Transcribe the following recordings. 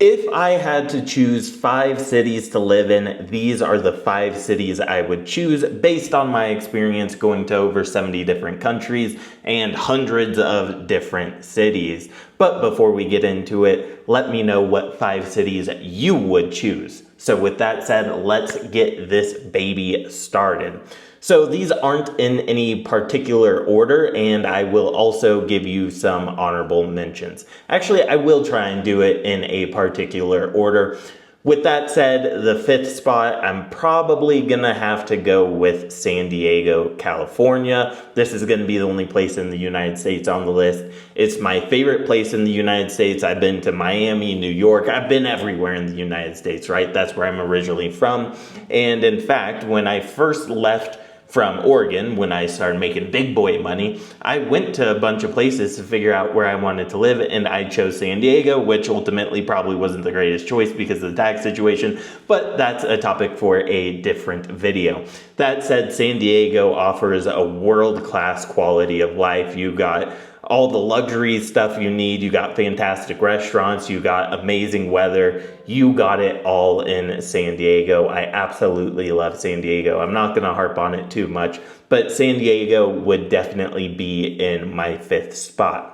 If I had to choose 5 cities to live in, these are the 5 cities I would choose based on my experience going to over 70 different countries and hundreds of different cities. But before we get into it, let me know what 5 cities you would choose. So with that said, let's get this baby started. So these aren't in any particular order, and I will also give you some honorable mentions. Actually, I will try and do it in a particular order. With that said, the 5th spot, I'm probably gonna have to go with San Diego, California. This is gonna be the only place in the United States on the list. It's my favorite place in the United States. I've been to Miami, New York. I've been everywhere in the United States, right? That's where I'm originally from. And in fact, when I first left from Oregon, when I started making big boy money, I went to a bunch of places to figure out where I wanted to live, and I chose San Diego, which ultimately probably wasn't the greatest choice because of the tax situation, but that's a topic for a different video. That said, San Diego offers a world-class quality of life. You got all the luxury stuff you need. You got fantastic restaurants. You got amazing weather. You got it all in San Diego. I absolutely love San Diego. I'm not going to harp on it too much, but San Diego would definitely be in my 5th spot.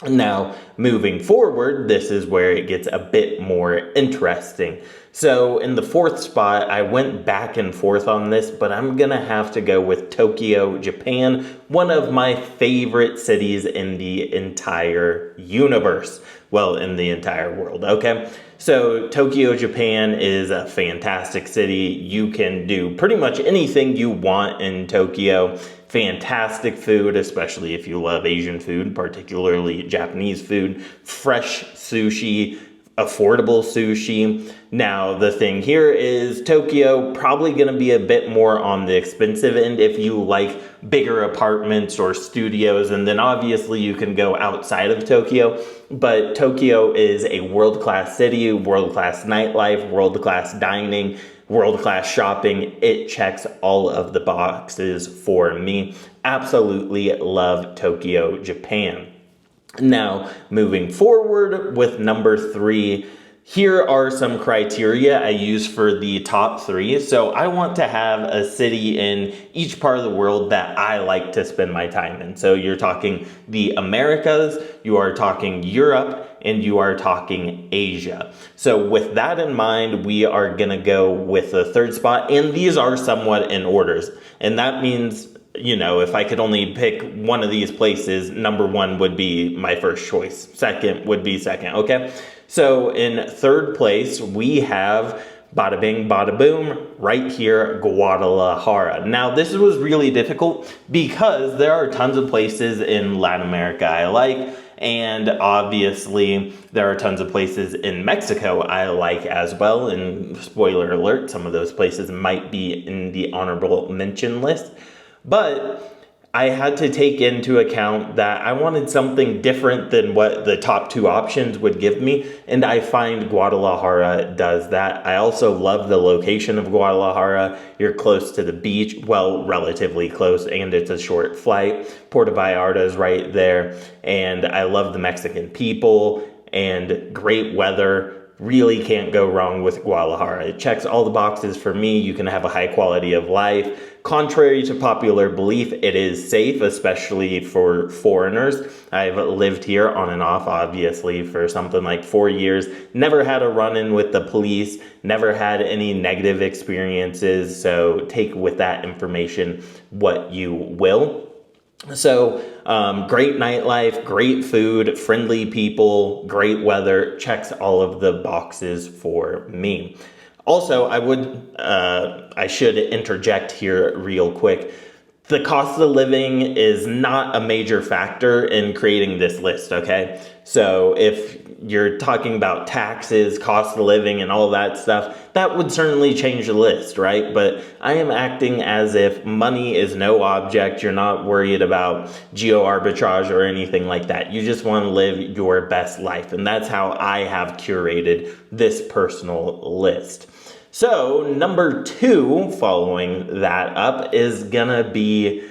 Now, moving forward, this is where it gets a bit more interesting. So in the 4th spot, I went back and forth on this, but I'm gonna have to go with Tokyo, Japan, one of my favorite cities in the entire universe. Well, in the entire world, okay? So Tokyo, Japan is a fantastic city. You can do pretty much anything you want in Tokyo. Fantastic food, especially if you love Asian food, particularly Japanese food, fresh sushi, affordable sushi. Now, the thing here is Tokyo probably going to be a bit more on the expensive end if you like bigger apartments or studios, and then obviously you can go outside of Tokyo. But Tokyo is a world-class city, world-class nightlife, world-class dining, world-class shopping. It checks all of the boxes for me. Absolutely love Tokyo, Japan. Now, moving forward with number 3, here are some criteria I use for the top 3. So I want to have a city in each part of the world that I like to spend my time in. So you're talking the Americas, you are talking Europe, and you are talking Asia. So with that in mind, we are gonna go with the 3rd spot, and these are somewhat in orders. And that means, you know, if I could only pick one of these places, number 1 would be my first choice. 2nd would be 2nd, okay? So in 3rd place, we have bada bing, bada boom, right here, Guadalajara. Now, this was really difficult because there are tons of places in Latin America I like, and obviously there are tons of places in Mexico I like as well, and spoiler alert, some of those places might be in the honorable mention list. But I had to take into account that I wanted something different than what the top 2 options would give me, and I find Guadalajara does that. I also love the location of Guadalajara. You're close to the beach, well, relatively close, and it's a short flight. Puerto Vallarta is right there, and I love the Mexican people and great weather. Really can't go wrong with Guadalajara. It checks all the boxes for me. You can have a high quality of life. Contrary to popular belief, it is safe, especially for foreigners. I've lived here on and off, obviously, for something like 4 years. Never had a run-in with the police. Never had any negative experiences. So take with that information what you will. So, great nightlife, great food, friendly people, great weather, checks all of the boxes for me. Also, I should interject here real quick. The cost of living is not a major factor in creating this list, okay? So if you're talking about taxes, cost of living, and all that stuff, that would certainly change the list, right? But I am acting as if money is no object. You're not worried about geo arbitrage or anything like that. You just want to live your best life. And that's how I have curated this personal list. So number 2, following that up, is gonna be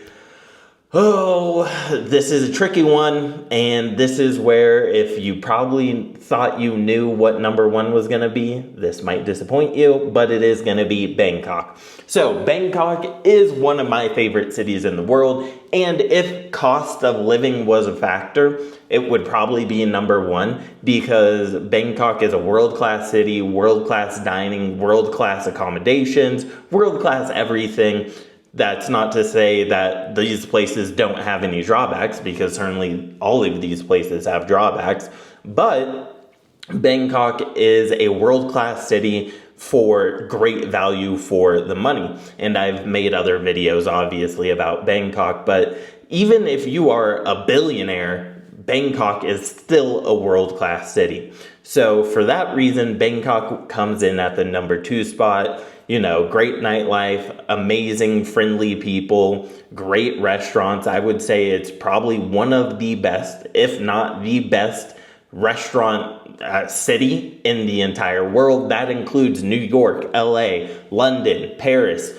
Oh, this is a tricky one, and this is where if you probably thought you knew what number one was going to be, this might disappoint you, but it is going to be Bangkok. So, Bangkok is one of my favorite cities in the world, and if cost of living was a factor, it would probably be number one because Bangkok is a world-class city, world-class dining, world-class accommodations, world-class everything. That's not to say that these places don't have any drawbacks, because certainly all of these places have drawbacks, but Bangkok is a world-class city for great value for the money. And I've made other videos, obviously, about Bangkok, but even if you are a billionaire, Bangkok is still a world-class city. So for that reason, Bangkok comes in at the number 2 spot. You know, great nightlife, amazing, friendly people, great restaurants. I would say it's probably one of the best, if not the best, restaurant city in the entire world. That includes New York, LA, London, Paris,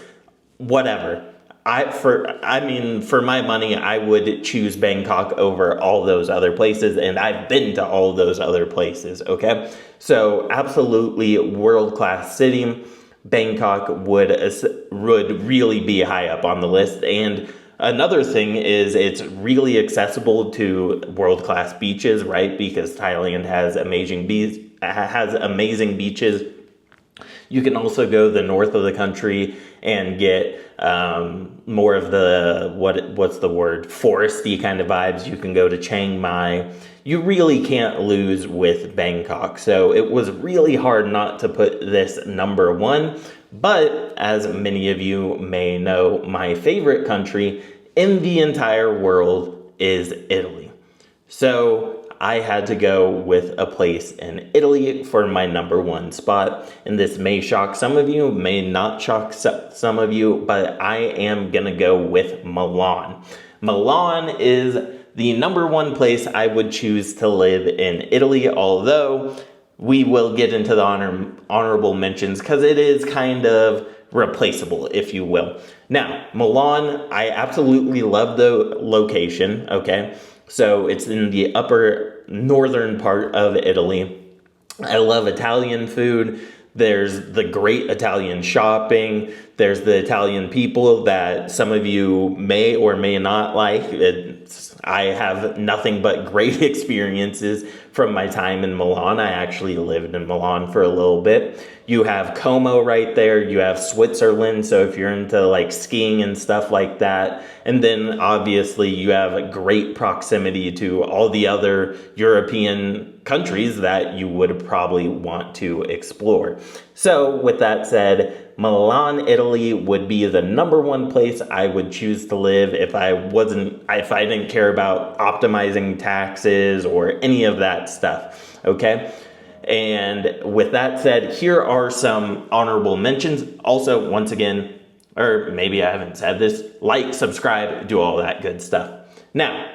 whatever. For my money, I would choose Bangkok over all those other places, and I've been to all those other places, okay? So absolutely world-class city. Bangkok would really be high up on the list. And another thing is it's really accessible to world-class beaches, right? Because Thailand has amazing beaches. You can also go the north of the country and get more of the, what's the word, foresty kind of vibes. You can go to Chiang Mai. You really can't lose with Bangkok. So it was really hard not to put this number one. But as many of you may know, my favorite country in the entire world is Italy. So I had to go with a place in Italy for my number one spot. And this may shock some of you, may not shock some of you, but I am going to go with Milan. Milan is the number one place I would choose to live in Italy, although we will get into the honorable mentions because it is kind of replaceable, if you will. Now, Milan, I absolutely love the location, okay? So it's in the upper northern part of Italy. I love Italian food. There's the great Italian shopping. There's the Italian people that some of you may or may not like. I have nothing but great experiences from my time in Milan. I actually lived in Milan for a little bit. You have Como right there. You have Switzerland. So if you're into like skiing and stuff like that. And then obviously you have great proximity to all the other European countries that you would probably want to explore. So with that said, Milan, Italy would be the number one place I would choose to live if I didn't care about optimizing taxes or any of that stuff, okay? And with that said, here are some honorable mentions. Also, once again, or maybe I haven't said this, like, subscribe, do all that good stuff. Now,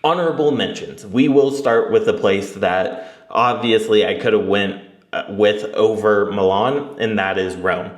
honorable mentions. We will start with the place that obviously I could have went with over Milan, and that is Rome.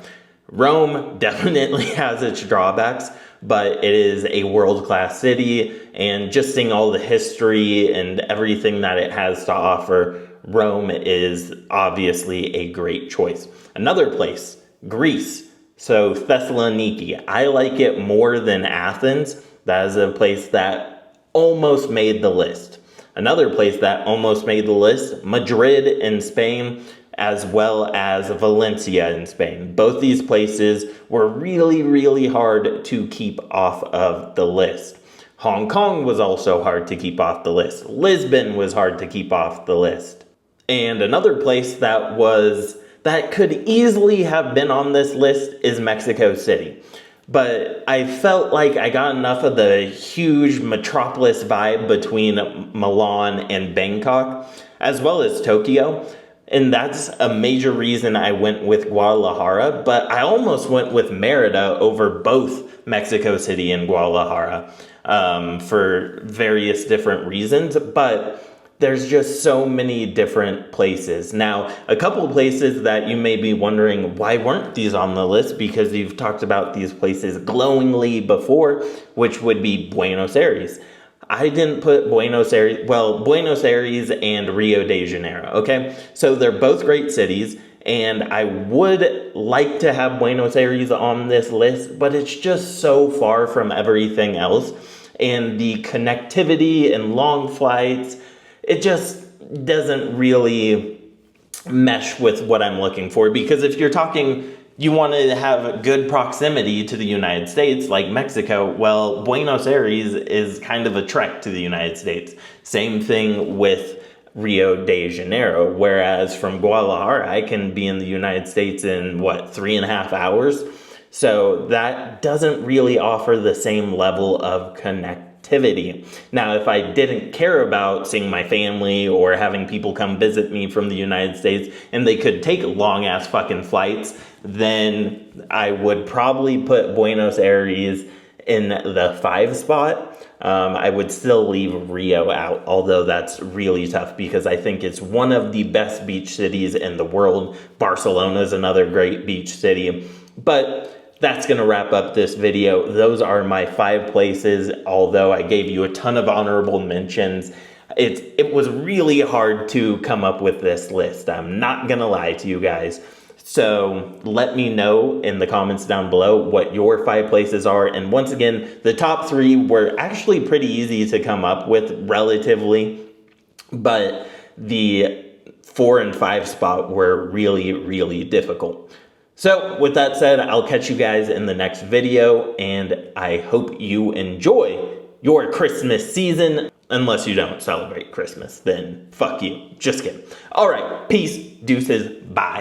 Rome definitely has its drawbacks, but it is a world-class city, and just seeing all the history and everything that it has to offer, Rome is obviously a great choice. Another place, Greece. So Thessaloniki. I like it more than Athens. That is a place that almost made the list. Another place that almost made the list, Madrid in Spain, as well as Valencia in Spain. Both these places were really, really hard to keep off of the list. Hong Kong was also hard to keep off the list. Lisbon was hard to keep off the list. And another place that could easily have been on this list is Mexico City. But I felt like I got enough of the huge metropolis vibe between Milan and Bangkok, as well as Tokyo. And that's a major reason I went with Guadalajara, but I almost went with Merida over both Mexico City and Guadalajara for various different reasons. But there's just so many different places. Now, a couple of places that you may be wondering, why weren't these on the list? Because you've talked about these places glowingly before, which would be Buenos Aires. I didn't put Buenos Aires and Rio de Janeiro, okay? So they're both great cities, and I would like to have Buenos Aires on this list, but it's just so far from everything else. And the connectivity and long flights, it just doesn't really mesh with what I'm looking for. Because if you're talking, you want to have good proximity to the United States, like Mexico, well, Buenos Aires is kind of a trek to the United States. Same thing with Rio de Janeiro, whereas from Guadalajara, I can be in the United States in, 3.5 hours? So that doesn't really offer the same level of connectivity. Now, if I didn't care about seeing my family or having people come visit me from the United States and they could take long ass fucking flights, then I would probably put Buenos Aires in the 5 spot. I would still leave Rio out, although that's really tough because I think it's one of the best beach cities in the world. Barcelona is another great beach city. But that's going to wrap up this video. Those are my 5 places, although I gave you a ton of honorable mentions. It was really hard to come up with this list. I'm not going to lie to you guys. So let me know in the comments down below what your 5 places are. And once again, the top 3 were actually pretty easy to come up with relatively, but the 4 and 5 spot were really, really difficult. So with that said, I'll catch you guys in the next video, and I hope you enjoy your Christmas season. Unless you don't celebrate Christmas, then fuck you. Just kidding. All right, peace, deuces, bye.